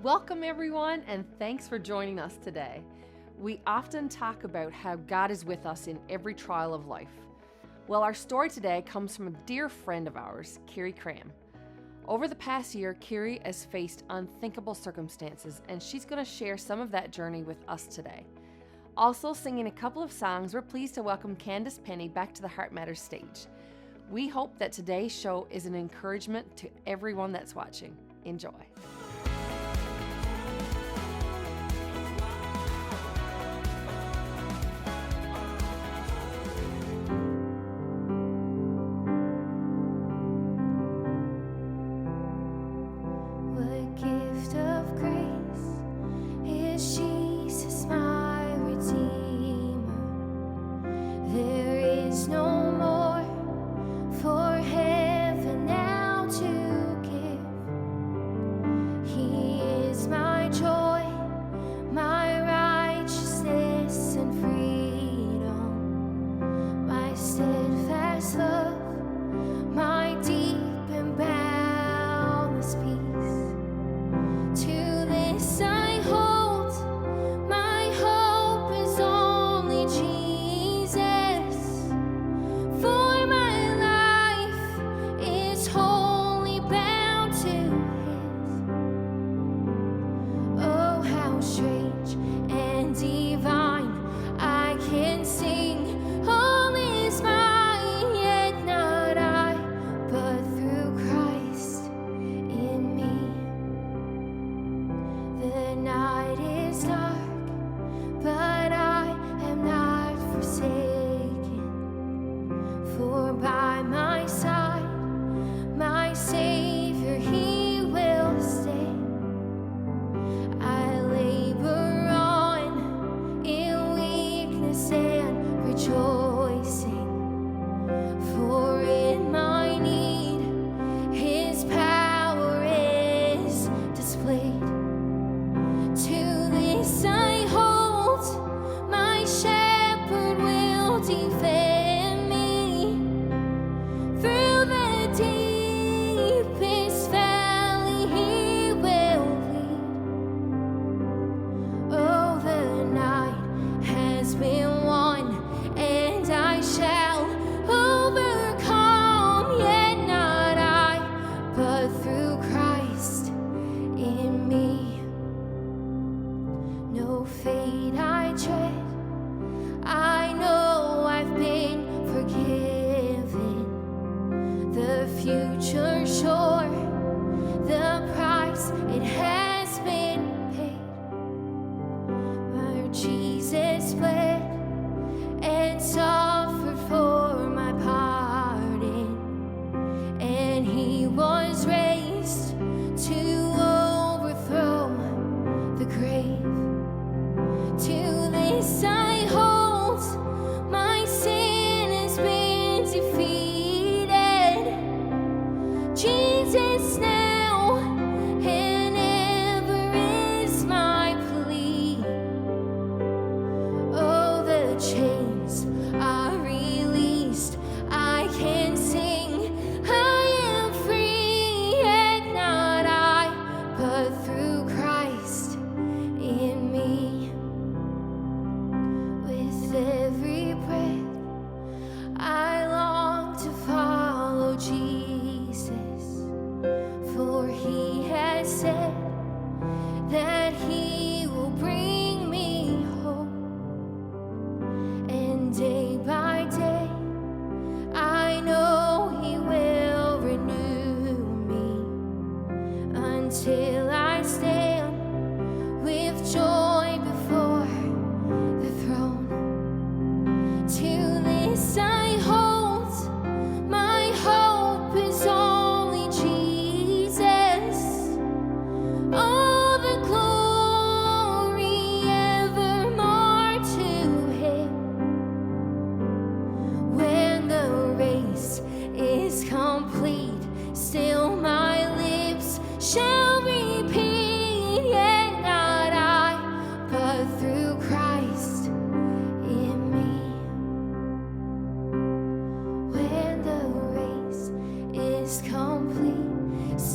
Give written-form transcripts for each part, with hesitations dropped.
Welcome everyone, and thanks for joining us today. We often talk about how God is with us in every trial of life. Well, our story today comes from a dear friend of ours, Keri Cramm. Over the past year, Kiri has faced unthinkable circumstances, and she's going to share some of that journey with us today. Also singing a couple of songs, we're pleased to welcome Candace Penney back to the Heart Matters stage. We hope that today's show is an encouragement to everyone that's watching. Enjoy.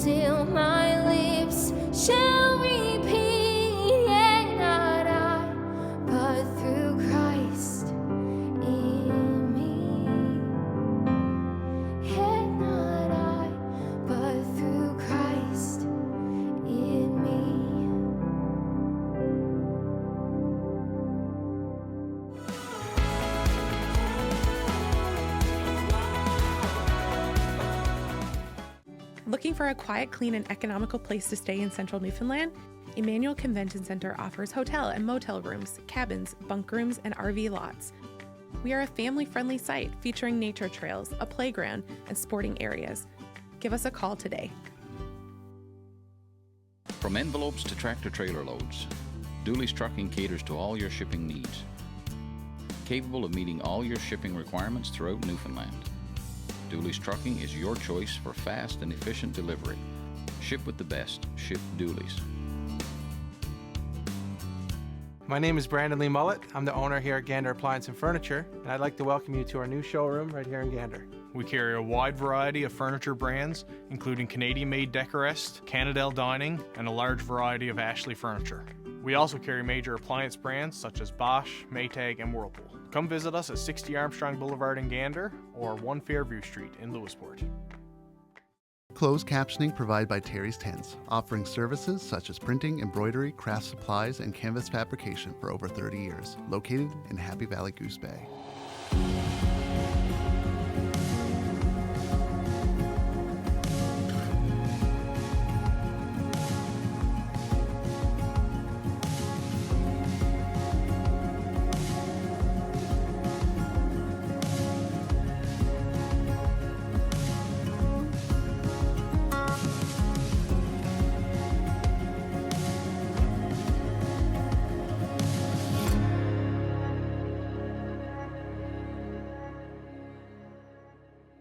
Still my lips shall repeat Looking for a quiet, clean, and economical place to stay in central Newfoundland? Emmanuel Convention Center offers hotel and motel rooms, cabins, bunk rooms, and RV lots. We are a family-friendly site featuring nature trails, a playground, and sporting areas. Give us a call today. From envelopes to tractor-trailer loads, Dooley's Trucking caters to all your shipping needs. Capable of meeting all your shipping requirements throughout Newfoundland. Dooley's Trucking is your choice for fast and efficient delivery. Ship with the best. Ship Dooley's. My name is Brandon Lee Mullet. I'm the owner here at Gander Appliance and Furniture, and I'd like to welcome you to our new showroom right here in Gander. We carry a wide variety of furniture brands, including Canadian-made Decorest, Canadel Dining, and a large variety of Ashley furniture. We also carry major appliance brands such as Bosch, Maytag, and Whirlpool. Come visit us at 60 Armstrong Boulevard in Gander or 1 Fairview Street in Lewisport. Closed captioning provided by Terry's Tents, offering services such as printing, embroidery, craft supplies, and canvas fabrication for over 30 years. Located in Happy Valley Goose Bay.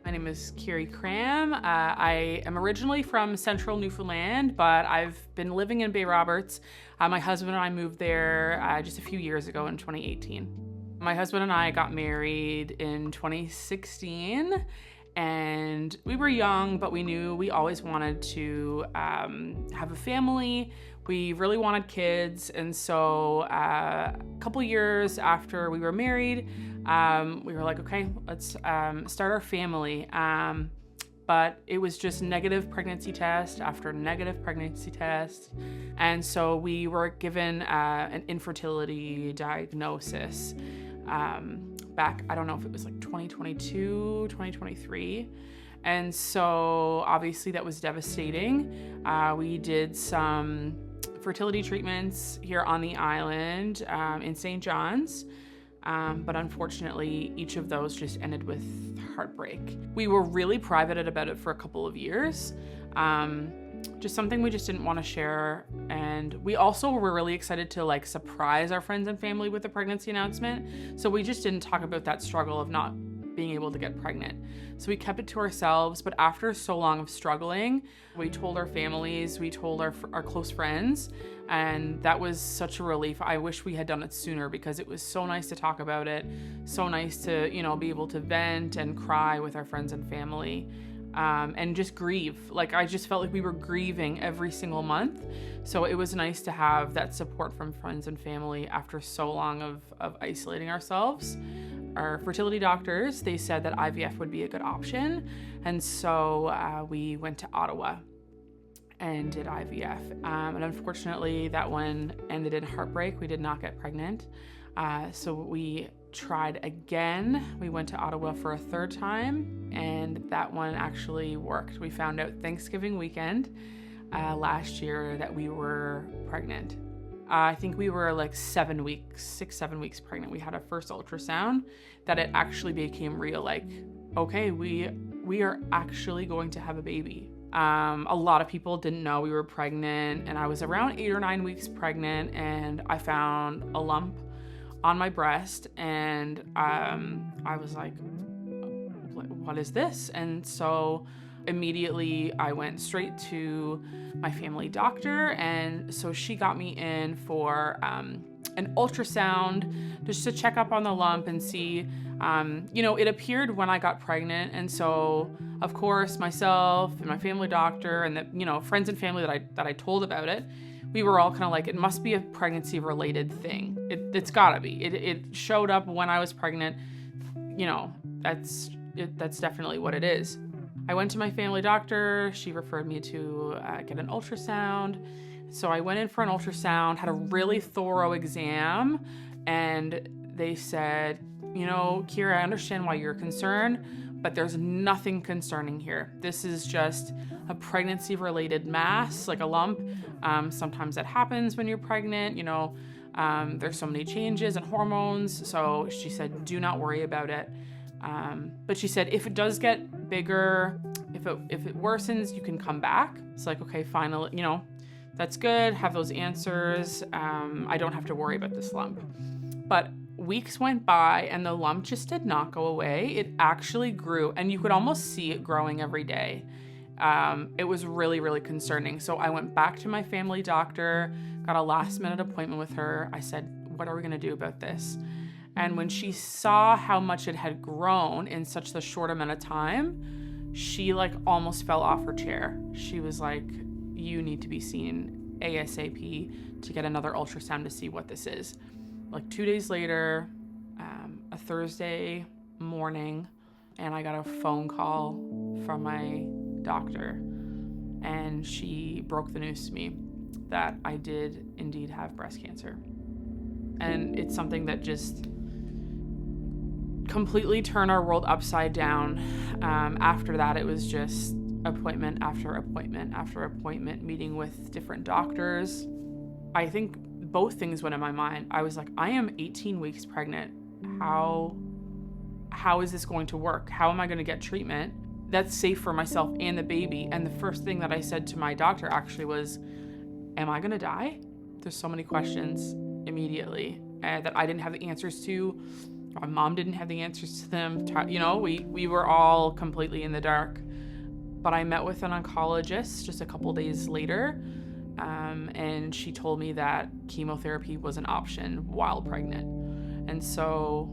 My name is Keri Cramm. I am originally from central Newfoundland, but I've been living in Bay Roberts. My husband and I moved there just a few years ago in 2018. My husband and I got married in 2016, and we were young, but we knew we always wanted to have a family. We really wanted kids, and so a couple years after we were married, we were like, okay, let's start our family. But it was just negative pregnancy test after negative pregnancy test. And so we were given an infertility diagnosis back, I don't know if it was like 2022, 2023. And so obviously that was devastating. We did some fertility treatments here on the island in St. John's. But unfortunately, each of those just ended with heartbreak. We were really private about it for a couple of years. Just something we just didn't want to share. And we also were really excited to like surprise our friends and family with the pregnancy announcement. So we just didn't talk about that struggle of not being able to get pregnant. So we kept it to ourselves. But after so long of struggling, we told our families, we told our close friends, and that was such a relief. I wish we had done it sooner because it was so nice to talk about it, so nice to, be able to vent and cry with our friends and family, and just grieve. Like I just felt like we were grieving every single month. So it was nice to have that support from friends and family after so long of isolating ourselves. Our fertility doctors, they said that IVF would be a good option. And so we went to Ottawa and did IVF. And unfortunately, that one ended in heartbreak. We did not get pregnant. So we tried again. We went to Ottawa for a third time, and that one actually worked. We found out Thanksgiving weekend last year that we were pregnant. I think we were like 7 weeks pregnant. We had our first ultrasound that it actually became real. Like, okay, we are actually going to have a baby. A lot of people didn't know we were pregnant, and I was around 8 or 9 weeks pregnant, and I found a lump on my breast, and I was like, what is this? And so immediately I went straight to my family doctor, and so she got me in for an ultrasound just to check up on the lump and see, it appeared when I got pregnant, and so of course myself and my family doctor and the friends and family that I told about it, we were all kind of like, it must be a pregnancy related thing. It's gotta be. It showed up when I was pregnant. That's definitely what it is. I went to my family doctor. She referred me to get an ultrasound. So I went in for an ultrasound, had a really thorough exam, and they said, Kira, I understand why you're concerned, but there's nothing concerning here. This is just a pregnancy-related mass, like a lump. Sometimes that happens when you're pregnant, there's so many changes and hormones. So she said, do not worry about it. But she said, if it does get bigger, if it worsens, you can come back. It's like, okay, finally, that's good. Have those answers. I don't have to worry about this lump. But weeks went by and the lump just did not go away. It actually grew, and you could almost see it growing every day. It was really, really concerning. So I went back to my family doctor, got a last-minute appointment with her. I said, what are we going to do about this? And when she saw how much it had grown in such a short amount of time, she almost fell off her chair. She was like, you need to be seen ASAP to get another ultrasound to see what this is. 2 days later, a Thursday morning, and I got a phone call from my doctor, and she broke the news to me that I did indeed have breast cancer. And it's something that just completely turned our world upside down. After that, it was just appointment after appointment after appointment, meeting with different doctors. I think both things went in my mind. I was like, I am 18 weeks pregnant. How is this going to work? How am I going to get treatment that's safe for myself and the baby? And the first thing that I said to my doctor actually was, am I going to die? There's so many questions immediately that I didn't have the answers to. My mom didn't have the answers to them. We were all completely in the dark. But I met with an oncologist just a couple days later, and she told me that chemotherapy was an option while pregnant. And so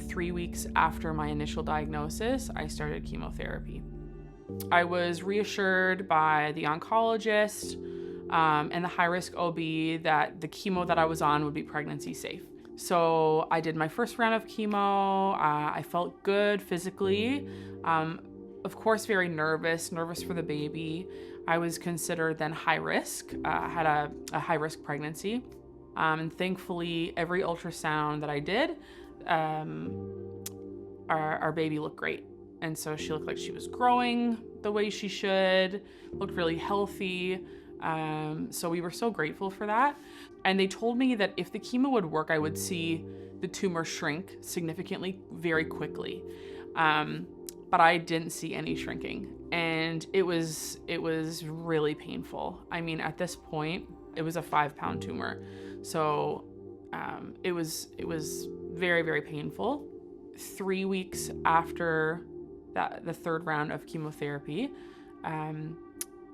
3 weeks after my initial diagnosis, I started chemotherapy. I was reassured by the oncologist and the high-risk OB that the chemo that I was on would be pregnancy safe. So I did my first round of chemo. I felt good physically. Of course, very nervous for the baby. I was considered then high risk. I had a high risk pregnancy. And thankfully, every ultrasound that I did, our baby looked great. And so she looked like she was growing the way she should, looked really healthy. So we were so grateful for that. And they told me that if the chemo would work, I would see the tumor shrink significantly very quickly. But I didn't see any shrinking, and it was really painful. I mean, at this point, it was a 5-pound tumor, so it was very, very painful. 3 weeks after the third round of chemotherapy,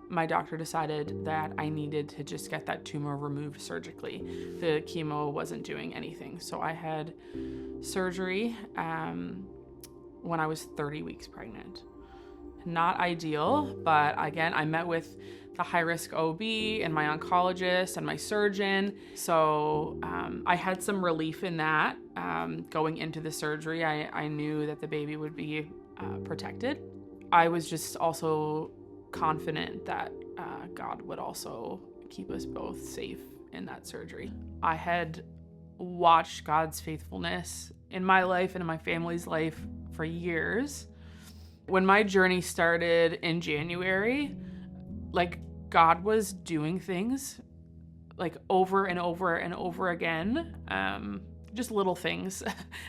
my doctor decided that I needed to just get that tumor removed surgically. The chemo wasn't doing anything, so I had surgery when I was 30 weeks pregnant. Not ideal, but again, I met with the high-risk OB and my oncologist and my surgeon. So I had some relief in that. Going into the surgery, I knew that the baby would be protected. I was just also confident that God would also keep us both safe in that surgery. I had watched God's faithfulness in my life and in my family's life for years. When my journey started in January, God was doing things over and over and over again. Just little things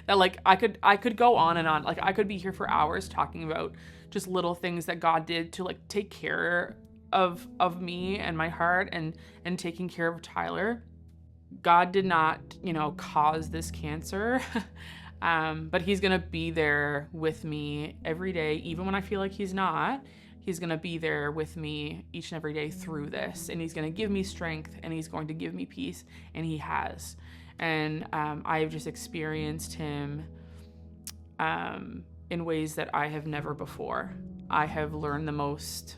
that I could go on and on. I could be here for hours talking about just little things that God did to take care of me and my heart and taking care of Tyler. God did not, cause this cancer. But he's going to be there with me every day, even when I feel like he's not. He's going to be there with me each and every day through this, and he's going to give me strength, and he's going to give me peace, and he has. And I've just experienced him in ways that I have never before. I have learned the most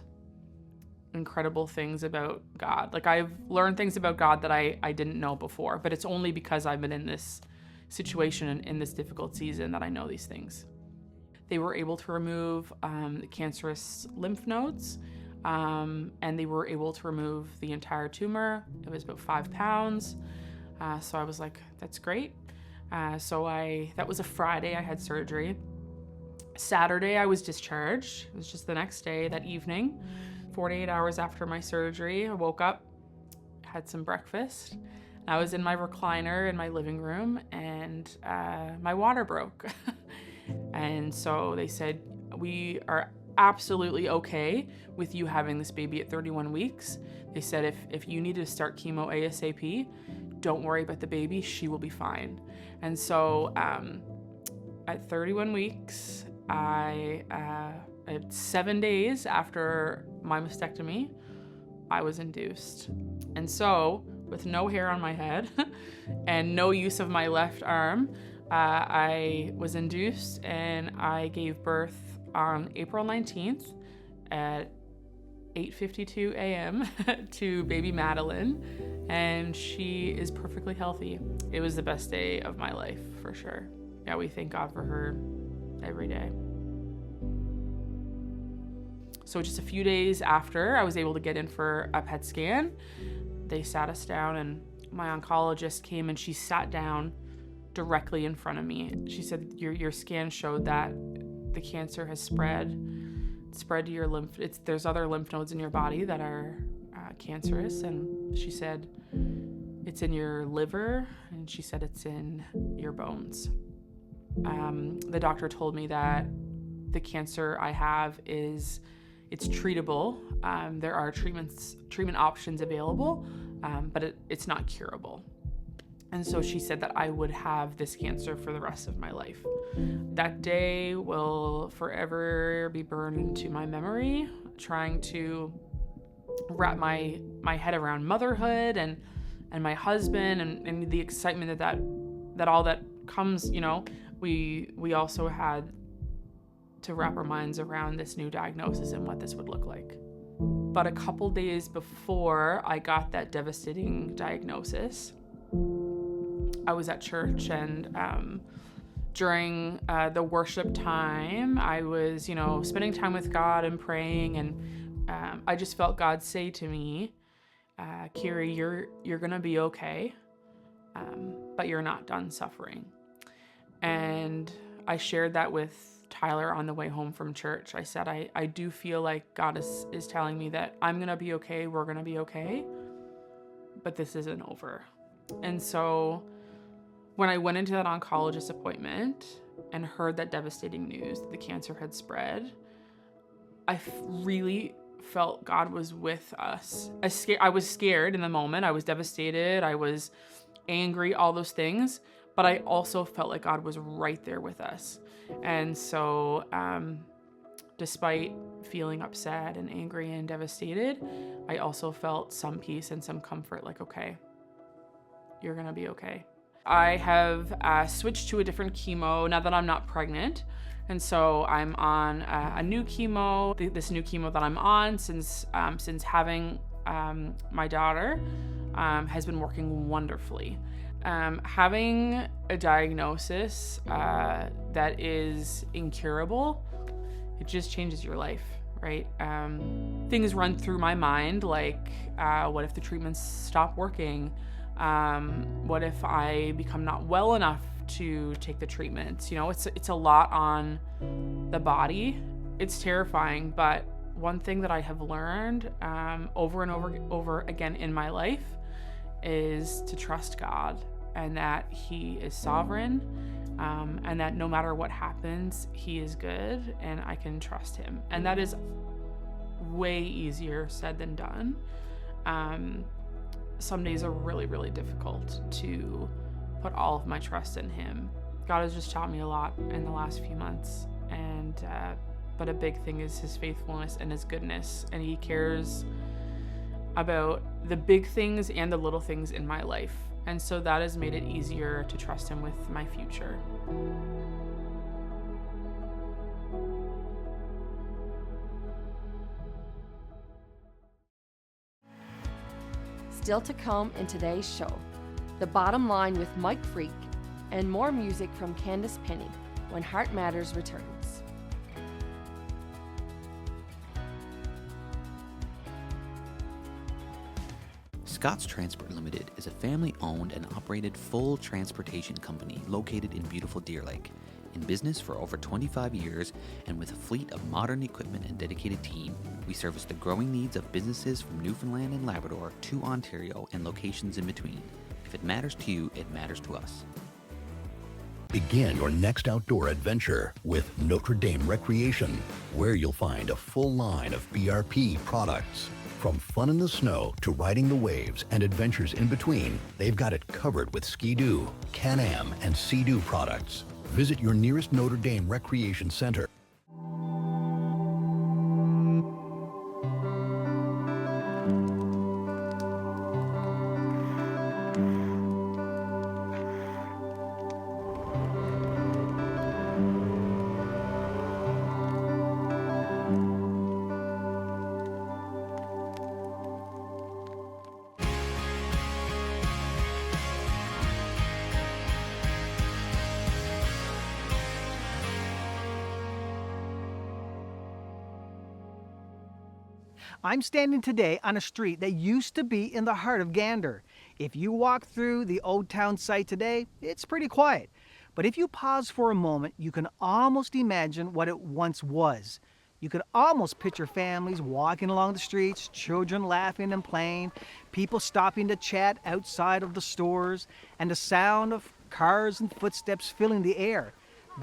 incredible things about God. I've learned things about God that I didn't know before, but it's only because I've been in this situation and in this difficult season that I know these things. They were able to remove the cancerous lymph nodes, and they were able to remove the entire tumor. It was about 5 pounds. So I was like, that's great. That was a Friday I had surgery. Saturday, I was discharged. It was just the next day, that evening. 48 hours after my surgery, I woke up, had some breakfast. I was in my recliner in my living room, and my water broke. And so they said, we are absolutely okay with you having this baby at 31 weeks. They said if you need to start chemo ASAP, don't worry about the baby, she will be fine. And so at 31 weeks, at 7 days after my mastectomy, I was induced. And so, with no hair on my head and no use of my left arm, I was induced, and I gave birth on April 19th at 8:52 a.m. to baby Madeline, and she is perfectly healthy. It was the best day of my life, for sure. Yeah, we thank God for her every day. So just a few days after, I was able to get in for a PET scan. They sat us down, and my oncologist came, and she sat down directly in front of me. She said, your scan showed that the cancer has spread to your lymph. There's other lymph nodes in your body that are cancerous, and she said it's in your liver, and she said it's in your bones. The doctor told me that the cancer I have it's treatable. There are treatment options available, but it's not curable. And so she said that I would have this cancer for the rest of my life. That day will forever be burned into my memory, trying to wrap my head around motherhood and my husband and the excitement that all that comes, we also had to wrap our minds around this new diagnosis and what this would look like. But a couple days before I got that devastating diagnosis, I was at church, and during the worship time, I was, spending time with God and praying, and I just felt God say to me, Kiri, you're gonna be okay, but you're not done suffering. And I shared that with Tyler on the way home from church. I said, I do feel like God is telling me that I'm gonna be okay, we're gonna be okay, but this isn't over. And so when I went into that oncologist appointment and heard that devastating news that the cancer had spread, I really felt God was with us. I was scared in the moment. I was devastated. I was angry, all those things. But I also felt like God was right there with us. And so despite feeling upset and angry and devastated, I also felt some peace and some comfort, like, okay, you're gonna be okay. I have switched to a different chemo now that I'm not pregnant. And so I'm on a new chemo. This new chemo that I'm on since having my daughter has been working wonderfully. Having a diagnosis that is incurable, it just changes your life, right? Things run through my mind like, what if the treatments stop working? What if I become not well enough to take the treatments? It's a lot on the body. It's terrifying, but one thing that I have learned over and over again in my life is to trust God, and that He is sovereign, and that no matter what happens, He is good, and I can trust Him. And that is way easier said than done. Some days are really, really difficult to put all of my trust in Him. God has just taught me a lot in the last few months, and but a big thing is His faithfulness and His goodness, and He cares about the big things and the little things in my life. And so that has made it easier to trust Him with my future. Still to come in today's show, The Bottom Line with Mike Freake, and more music from Candace Penney when Heart Matters returns. Scott's Transport Limited is a family-owned and operated full transportation company located in beautiful Deer Lake. In business for over 25 years and with a fleet of modern equipment and dedicated team, we service the growing needs of businesses from Newfoundland and Labrador to Ontario and locations in between. If it matters to you, it matters to us. Begin your next outdoor adventure with Notre Dame Recreation, where you'll find a full line of BRP products. From fun in the snow to riding the waves and adventures in between, they've got it covered with Ski-Doo, Can-Am, and Sea-Doo products. Visit your nearest Notre Dame Recreation Center. I'm standing today on a street that used to be in the heart of Gander. If you walk through the old town site today, it's pretty quiet. But if you pause for a moment, you can almost imagine what it once was. You could almost picture families walking along the streets, children laughing and playing, people stopping to chat outside of the stores, and the sound of cars and footsteps filling the air.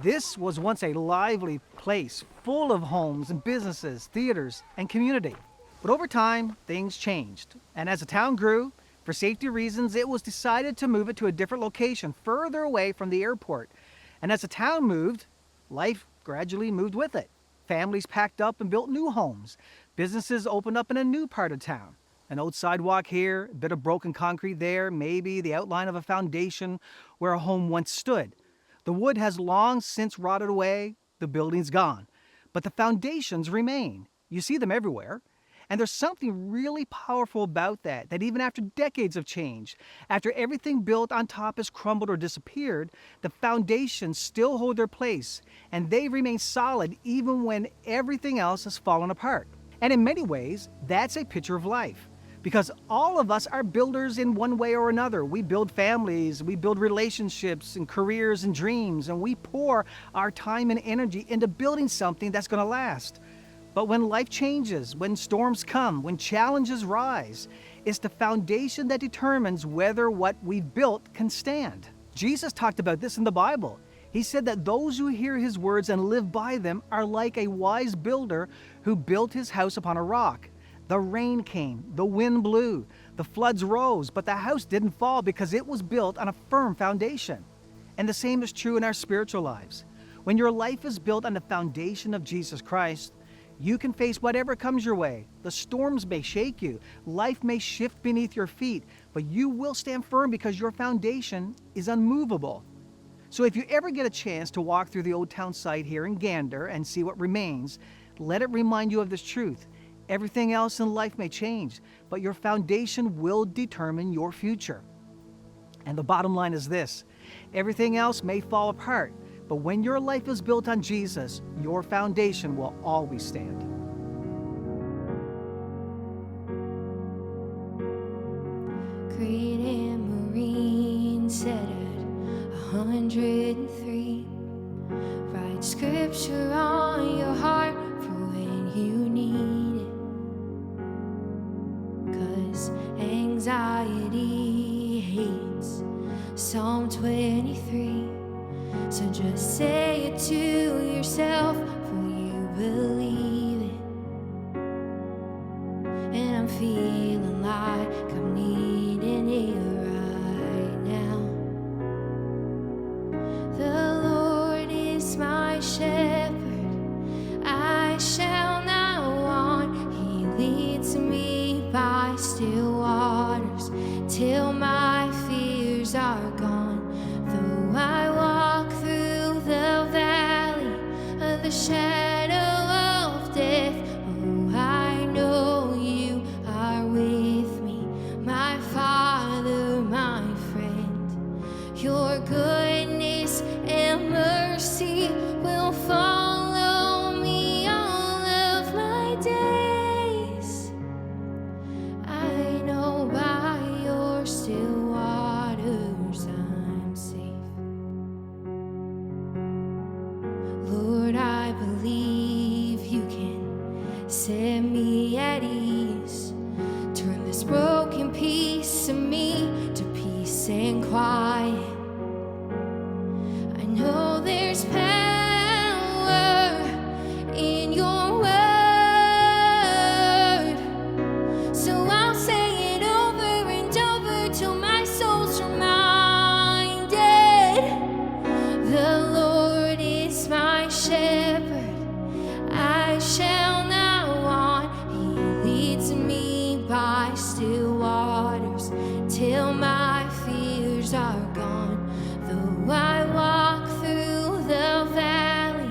This was once a lively place, full of homes and businesses, theaters, and community. But over time, things changed. And as the town grew, for safety reasons, it was decided to move it to a different location, further away from the airport. And as the town moved, life gradually moved with it. Families packed up and built new homes. Businesses opened up in a new part of town. An old sidewalk here, a bit of broken concrete there, maybe the outline of a foundation where a home once stood. The wood has long since rotted away, the building's gone. But the foundations remain. You see them everywhere. And there's something really powerful about that even after decades of change, after everything built on top has crumbled or disappeared, the foundations still hold their place, and they remain solid even when everything else has fallen apart. And in many ways, that's a picture of life. Because all of us are builders in one way or another. We build families, we build relationships and careers and dreams, and we pour our time and energy into building something that's going to last. But when life changes, when storms come, when challenges rise, it's the foundation that determines whether what we've built can stand. Jesus talked about this in the Bible. He said that those who hear his words and live by them are like a wise builder who built his house upon a rock. The rain came, the wind blew, the floods rose, but the house didn't fall because it was built on a firm foundation. And the same is true in our spiritual lives. When your life is built on the foundation of Jesus Christ, you can face whatever comes your way. The storms may shake you. Life may shift beneath your feet, but you will stand firm because your foundation is unmovable. So if you ever get a chance to walk through the old town site here in Gander and see what remains, let it remind you of this truth. Everything else in life may change, but your foundation will determine your future. And the bottom line is this: everything else may fall apart, but when your life is built on Jesus, your foundation will always stand. Great and Marine set at 103. Write scripture on your heart for when you need it. 'Cause anxiety hates Psalm 23. So just say it to yourself, for you believe it. And I'm feeling like I'm needing it right now. The Lord is my shepherd, I shall not want. He leads me by still waters till my fears are gone. Though I walk through the valley of the shadow of death, oh, I know you are with me, my Father, my friend. Your goodness and mercy will follow set me at ease. Turn this broken piece of me to peace and quiet. I know there's power in your word, so I'll say it over and over till my soul's reminded. The Lord is my shepherd, I shall not want. He leads me by still waters till my fears are gone. Though I walk through the valley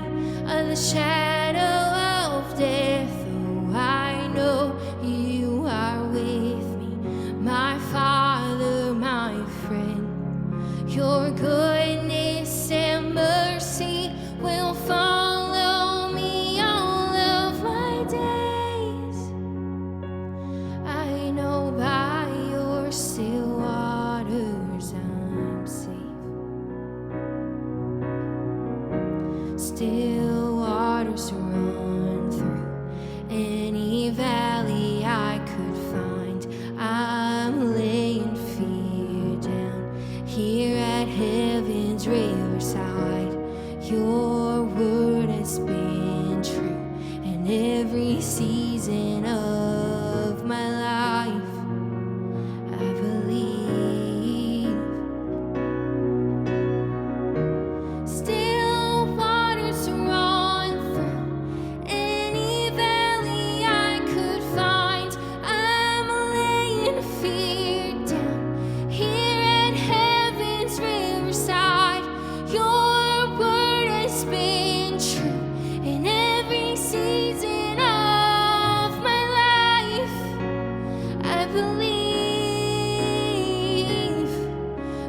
of the shadow of death, though I know you are with me, my Father, my friend. Your goodness and mercy will follow me all of my days. I know by your still waters I'm safe. Still waters run through any valley I could find. I'm laying fear down here at heaven's riverside. Your word has been true in every season of my life. I believe. Still waters run through any valley I could find. I'm laying fear down here at heaven's riverside. Your word has been true in every season of my life. I believe.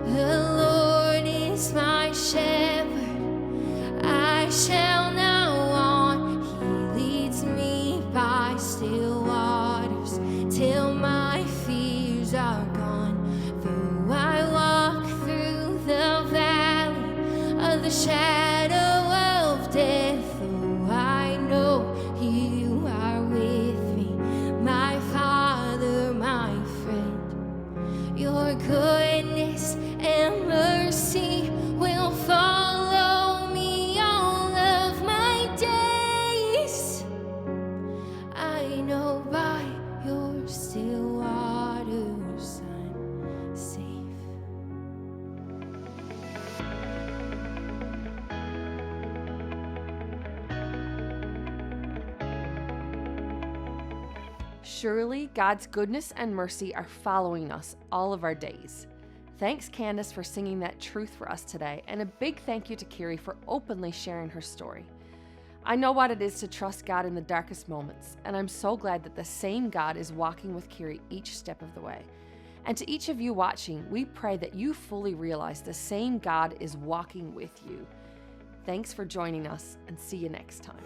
The Lord is my shepherd, I shall not want. He leads me by still waters till my fears are gone. Though I walk through the valley of the shadow of death, though I know you are with me, my Father, my friend. Your goodness and mercy will follow me all of my days. I know by your still waters I'm safe. Surely God's goodness and mercy are following us all of our days. Thanks, Candace, for singing that truth for us today, and a big thank you to Kiri for openly sharing her story. I know what it is to trust God in the darkest moments, and I'm so glad that the same God is walking with Kiri each step of the way. And to each of you watching, we pray that you fully realize the same God is walking with you. Thanks for joining us, and see you next time.